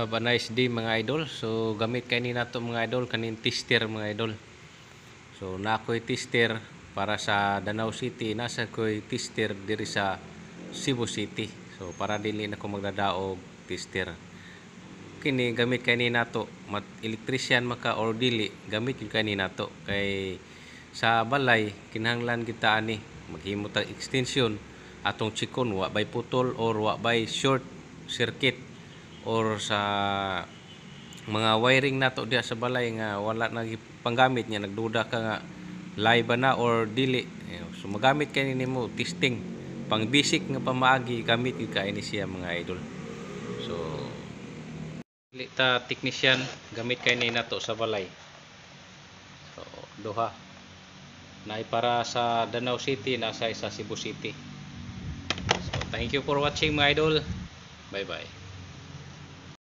Have a nice day mga idol. So gamit kani nato mga idol kanin tester mga idol. So nakoy tester para sa Danau City, nasa koy tester diri sa Cebu City. So para dili na ko magdadaog tester. Kini gamit kani nato mat electrician maka or dili gamit yung kani nato kay sa balay kinahanglan kita ani maghimo ta extension atong chikon wa bay putol or wa bay short circuit or sa mga wiring nato diya sa balay nga wala na panggamit niya nagduda ka nga live ba na or dili. So magamit kani nimo testing pang basic nga pamaagi gamit gyud ka ini siya mga idol. So dili ta technician gamit kani nato sa balay. So duha naay para sa Danau City, nasa sa Cebu City. So thank you for watching mga idol. Bye bye.